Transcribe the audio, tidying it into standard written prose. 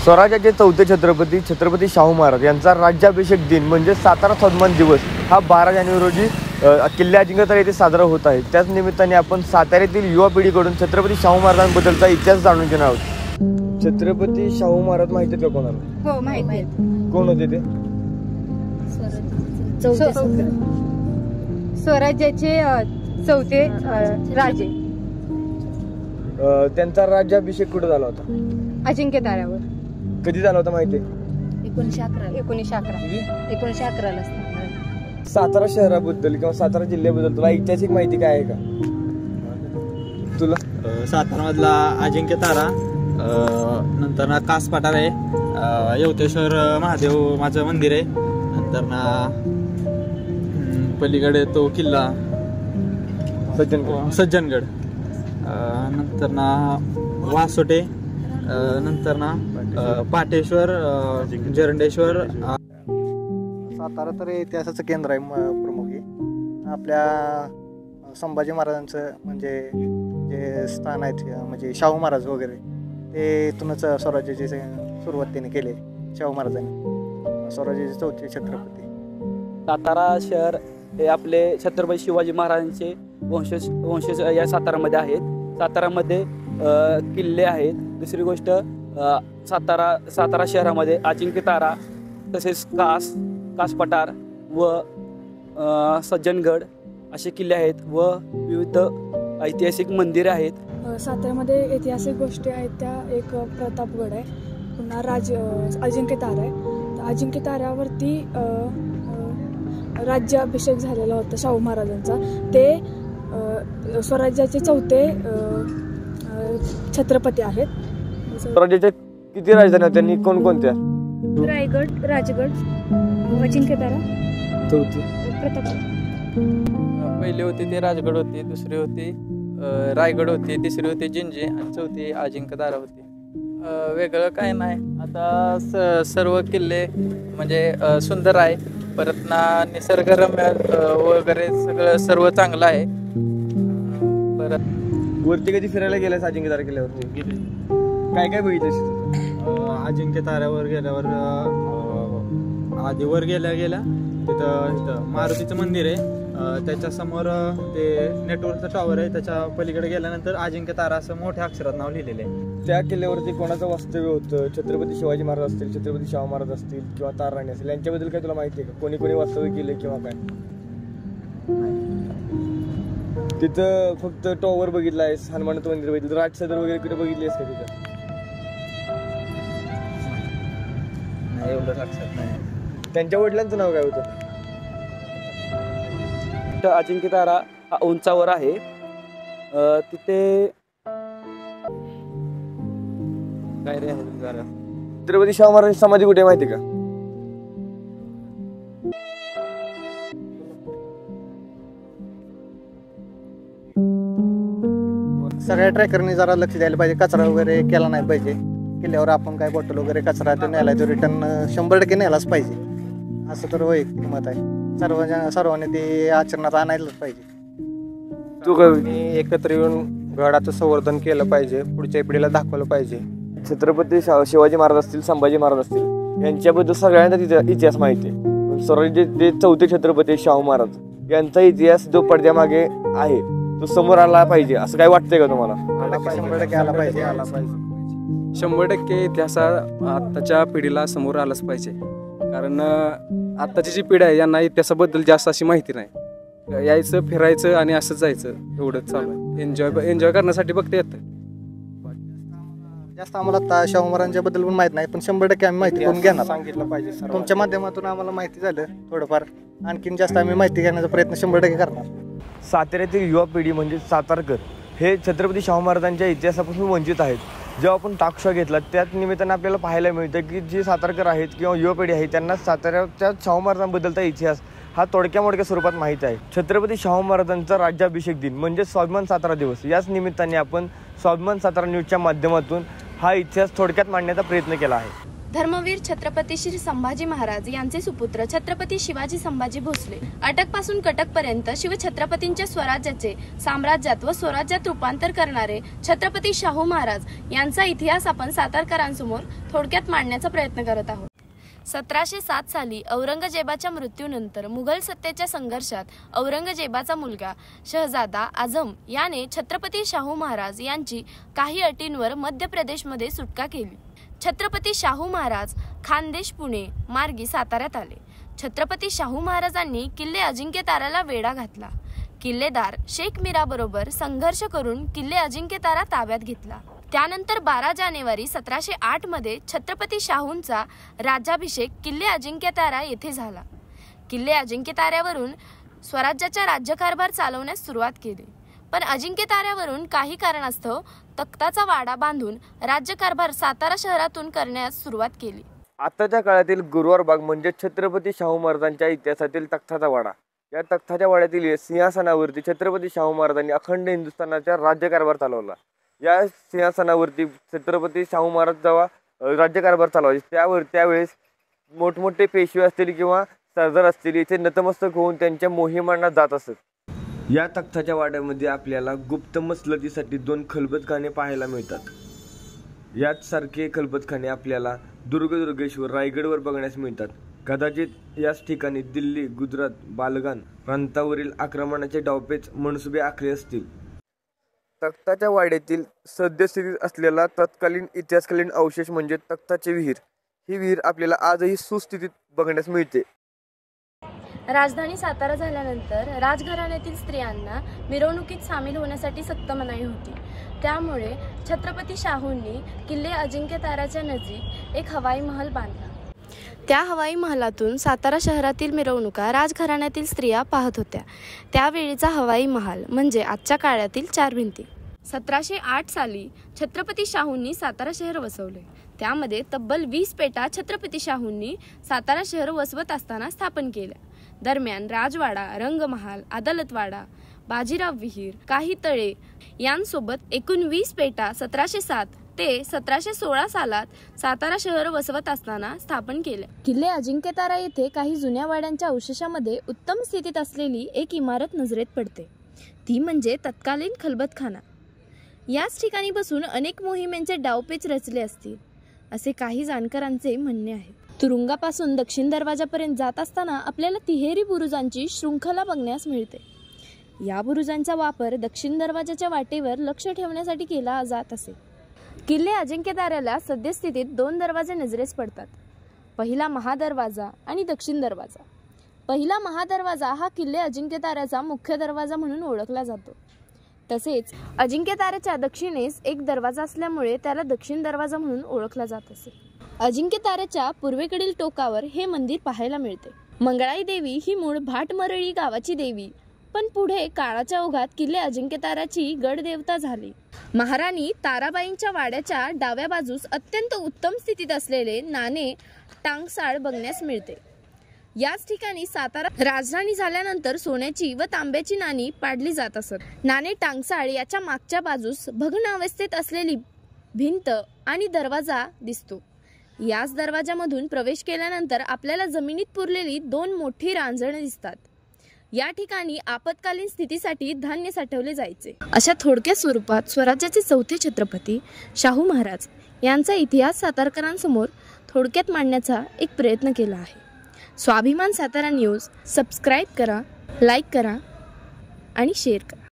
स्वराज्याचे चौथे छत्रपती छत्रपती शाहू महाराज यांचा राज्याभिषेक दिन म्हणजे सातारा स्वाभिमान दिवस हा 12 जानेवारी रोजी किल्ले अजिंक्यतारा येथे साजरा होत आहे। त्याच निमित्ताने आपण साताऱ्यातील युवा पिढीकडून छत्रपती शाहू महाराजांबद्दलचा इतिहास जाणून घेणार आहोत। छत्रपती शाहू महाराज माहिती आहेत का कोणाला? हो माहिती आहे। कोण होते ते? स्वराज्याचे चौथे राजे। त्यांचा राज्याभिषेक कुठे झाला होता? अजिंक्यताऱ्यावर। कधी झाला होता माहिती आहे? 1911 ला। सातारा शहराबद्दल किंवा सातारा जिल्ह्याबद्दल तुला ऐतिहासिक माहिती काय आहे का तुला? सातारा मधला अजिंक्यतारा, नंतर ना कास पठार आहे, यवतेश्वर महादेव माझं मंदिर आहे, नंतर ना पलीकडे तो किल्ला सज्जनगड, नंतर ना वासोटे, नंतर ना पाटेश्वर, जरंडेश्वर। सातारा तर इतिहासाचं केंद्र आहे प्रमुख आहे। आपल्या संभाजी महाराजांचं म्हणजे जे स्थान आहेत म्हणजे शाहू महाराज वगैरे ते इथूनच स्वराज्याची सुरुवात त्यांनी केली। शाहू महाराजांनी स्वराज्याचे चौथे छत्रपती। सातारा शहर हे आपले छत्रपती शिवाजी महाराजांचे वंशज या सातारामध्ये आहेत। सातारामध्ये किल्ले आहेत। दुसरी गोष्ट सातारा शहरामध्ये अजिंक्यतारा तसेच कास पठार व सज्जनगड असे किल्ले आहेत व विविध ऐतिहासिक मंदिरे आहेत। साताऱ्यामध्ये ऐतिहासिक गोष्टी आहेत त्या एक प्रतापगड आहे, पुन्हा अजिंक्यतारा आहे। अजिंक्यताऱ्यावरती राज्याभिषेक झालेला होता शाहू महाराजांचा। ते स्वराज्याचे चौथे छत्रपती आहेत। स्वराज्याच्या किती राजधानी होत्या आणि कोणकोणत्या? रायगड, राजगड, अजिंक्यतारा, चौथी प्रतापगड। पहिले होते ते राजगड होते, दुसरी होती रायगड होती, तिसरी होती जिंजी आणि चौथी अजिंक्यतारा होती। वेगळं काय नाही आता, सर्व किल्ले म्हणजे सुंदर आहे, परत ना निसर्गरम्य वगैरे सगळं सर्व चांगलं आहे। परत वरती कधी फिरायला गेलास अजिंक्यतारा किल्ल्यावरती? काय काय बघितलं? अजिंक्यताऱ्यावर गेल्यावर आधी वर गेल्या तिथं मारुतीचं मंदिर आहे, त्याच्यासमोर ते नेटवर्कचं टॉवर आहे, त्याच्या पलीकडे गेल्यानंतर अजिंक्यतारा असं मोठ्या अक्षरात नाव लिहिलेलं आहे। त्या किल्ल्यावरती कोणाचं वास्तव्य होतं? छत्रपती शिवाजी महाराज असतील, छत्रपती शाहू महाराज असतील किंवा ताराराणी असतील, यांच्याबद्दल काय तुला माहिती आहे का? कोणी कोणी वास्तव्य केले किंवा काय? तिथं फक्त टॉवर बघितला आहेस, हनुमानाचं मंदिर बघितलं, राजसदर वगैरे कुठे बघितली आहेस का तिथं? नाही, एवढं लक्षात नाही। त्यांच्या वडिलांचं नाव काय होतं? अजिंक्यतारा हा उंचावर आहे, तिथे काय रे छत्रपती शाहू महाराज समाधी कुठे माहिती का? सगळ्या ट्रॅकरनी जरा लक्ष द्यायला पाहिजे, कचरा वगैरे केला नाही पाहिजे किल्ल्यावर। आपण काय बॉटल वगैरे कचरा तो नेला तो रिटर्न 100% नेलाच पाहिजे, असं तर वैयक्तिक मत आहे। सर्वांनी ते आचरणात आणायलाच पाहिजे। तू काय? एकत्र येऊन गडाचं संवर्धन केलं पाहिजे, पुढच्या पिढीला दाखवलं पाहिजे। छत्रपती शिवाजी महाराज असतील, संभाजी महाराज असतील, यांच्याबद्दल सगळ्यांना इतिहास माहिती आहे। स्वराज्याचे चौथे छत्रपती शाहू महाराज यांचा इतिहास जो पडद्यामागे आहे तो समोर आला पाहिजे, असं काय वाटतंय का तुम्हाला? 100% आला पाहिजे। 100% इतिहास आत्ताच्या पिढीला समोर आलाच पाहिजे, कारण आत्ताची जी पिढी आहे यांना इतिहासाबद्दल जास्त अशी माहिती नाही। यायचं, फिरायचं आणि असं जायचं, एवढंच चालू आहे। एन्जॉय करण्यासाठी बघते येतं जास्त। आम्हाला आता शाहू महाराजांच्या बद्दल पण माहित नाही, पण 100% आम्ही माहिती करून घेणार, सांगितलं पाहिजे। तुमच्या माध्यमातून आम्हाला माहिती झालं थोडंफार, आणखीन जास्त आम्ही माहिती घेण्याचा प्रयत्न 100% करणार। साताऱ्यातील युवा पिढी म्हणजे सातारकर हे छत्रपती शाहू महाराजांच्या इतिहासापासून वंचित आहेत। जेव्हा आपण टाकशा घेतला त्याच निमित्तानं आपल्याला पाहायला मिळतं की जे सातारकर आहेत किंवा युवा पिढी आहे त्यांना साताऱ्याच्या शाहू महाराजांबद्दलचा इतिहास हा तोडक्या मोडक्या स्वरूपात माहीत आहे। छत्रपती शाहू महाराजांचा राज्याभिषेक दिन म्हणजे स्वाभिमान सातारा दिवस, याच निमित्ताने आपण स्वाभिमान सातारा न्यूजच्या माध्यमातून हा इतिहास थोडक्यात मांडण्याचा प्रयत्न केला आहे। धर्मवीर छत्रपती श्री संभाजी महाराज यांचे सुपुत्र छत्रपती शिवाजी संभाजी भोसले अटकपासून कटकपर्यंत शिवछत्रपतींच्या स्वराज्याचे साम्राज्यात व स्वराज्यात रूपांतर करणारे छत्रपती शाहू महाराज यांचा इतिहास आपण सातारकरांसमोर थोडक्यात मांडण्याचा प्रयत्न करत आहोत. 1707 साली औरंगजेबाच्या मृत्यूनंतर मुघल सत्तेच्या संघर्षात औरंगजेबाचा मुलगा शहजादा आझम याने छत्रपती शाहू महाराज यांची काही अटींवर मध्य प्रदेशमध्ये सुटका केली. छत्रपती शाहू महाराज खानदेश पुणे मार्गी साताऱ्यात आले. छत्रपती शाहू महाराजांनी किल्ले अजिंक्यताराला वेढा घातला. किल्लेदार शेख मीराबरोबर संघर्ष करून किल्ले अजिंक्यतारा ताब्यात घेतला. त्यानंतर 12 जानेवारी 1708 मध्ये छत्रपती शाहूंचा राज्याभिषेक किल्ले अजिंक्यतारा येथे झाला. किल्ले अजिंक्यताऱ्यावरून स्वराज्याचा राज्यकारभार चालवण्यास सुरुवात केली. पण अजिंक्यताऱ्यावरून काही कारणास्तव तख्ताचा वाडा बांधून राज्यकारभार सातारा शहरातून करण्यास सुरुवात केली. आताच्या काळातील गुरुवार बाग म्हणजे छत्रपती शाहू महाराजांच्या इतिहासातील तख्ताचा वाडा. या तख्ताच्या वाड्यातील सिंहासनावरती छत्रपती शाहू महाराजांनी अखंड हिंदुस्थानाचा राज्यकारभार चालवला. या सिंहासनावरती छत्रपती शाहू महाराज जेव्हा राज्यकारभार चालवायचे त्यावेळेस मोठमोठे पेशवे असतील किंवा सरदार असतील इथे नतमस्तक होऊन त्यांच्या मोहिमांना जात असत. या तख्ताच्या वाड्यामध्ये आपल्याला गुप्त मसलतीसाठी 2 खलबतखाने पाहायला मिळतात. याच सारखे खलबतखाने आपल्याला दुर्गेश्वर रायगडवर बघण्यास मिळतात. कदाचित याच ठिकाणी दिल्ली, गुजरात, बालगान प्रांतावरील आक्रमणाचे डावपेच मनसुबे आखले असतील. तख्ताच्या वाड्यातील सद्यस्थितीत असलेला तत्कालीन इतिहासकालीन अवशेष म्हणजे तख्ताची विहीर. ही विहीर आपल्याला आजही सुस्थितीत बघण्यास मिळते. राजधानी सातारा झाल्यानंतर राजघराण्यातील स्त्रियांना मिरवणुकीत सामील होण्यासाठी सक्त मनाई होती. त्यामुळे छत्रपती शाहूंनी किल्ले अजिंक्यताराच्या नजीक एक हवाई महल बांधला. त्या हवाई महालातून सातारा शहरातील मिरवणुका राजघराण्यातील स्त्रिया पाहत होत्या. त्यावेळीचा हवाई महाल म्हणजे आजच्या काळातील 4 भिंती. 1708 साली छत्रपती शाहूंनी सातारा शहर वसवले. त्यामध्ये तब्बल 20 पेटा छत्रपती शाहूंनी सातारा शहर वसवत असताना स्थापन केल्या. दरम्यान राजवाडा, रंगमहाल, अदालतवाडा, बाजीराव विहीर, काही तळे यांसोबत एकूण 20 पेटा 1707 ते 1716 सालात सातारा शहर वसवत असताना स्थापन केले. किल्ले अजिंक्यतारा येथे काही जुन्या वाड्यांच्या अवशेषामध्ये उत्तम स्थितीत असलेली एक इमारत नजरेत पडते. ती म्हणजे तत्कालीन खलबतखाना. याच ठिकाणी बसून अनेक मोहिमेंचे डावपेच रचले असतील असे काही जाणकारांचे म्हणणे आहे. तुरुंगापासून दक्षिण दरवाजापर्यंत जात असताना आपल्याला तिहेरी बुरुजांची शृंखला बघण्यास मिळते. या बुरुजांचा वापर दक्षिण दरवाजाच्या वाटेवर लक्ष ठेवण्यासाठी केला जात असे. किल्ले अजिंक्यताऱ्याला सद्यस्थितीत 2 दरवाजे नजरेस पडतात. पहिला महादरवाजा आणि दक्षिण दरवाजा. पहिला महादरवाजा हा किल्ले अजिंक्यताऱ्याचा मुख्य दरवाजा म्हणून ओळखला जातो. तसेच अजिंक्यताऱ्याच्या दक्षिणेस एक दरवाजा असल्यामुळे त्याला दक्षिण दरवाजा म्हणून ओळखला जात असे. अजिंक्यताऱ्याच्या पूर्वेकडील टोकावर हे मंदिर पाहायला मिळते. मंगळाई देवी ही मूळ भाटमरळी गावाची देवी, पण पुढे काळाच्या ओघात किल्ले अजिंक्यताराची गडदेवता झाली. महाराणी ताराबाईंच्या वाड्याच्या डाव्या बाजूस अत्यंत उत्तम स्थितीत असलेले नाणे टांगसाळ बघण्यास मिळते. याच ठिकाणी सातारा राजधानी झाल्यानंतर सोन्याची व तांब्याची नाणी पाडली जात असत. नाणे टांगसाळ याच्या मागच्या बाजूस भग्न अवस्थेत असलेली भिंत आणि दरवाजा दिसतो. याच दरवाजामधून प्रवेश केल्यानंतर आपल्याला जमिनीत पुरलेली 2 मोठी रांजणे दिसतात. या ठिकाणी आपत्कालीन स्थितीसाठी धान्य साठवले जायचे. अशा थोडक्या स्वरूपात स्वराज्याचे 4थे छत्रपती शाहू महाराज यांचा इतिहास सातारकरांसमोर थोडक्यात मांडण्याचा एक प्रयत्न केला आहे. स्वाभिमान सातारा न्यूज सबस्क्राईब करा, लाईक करा आणि शेअर करा.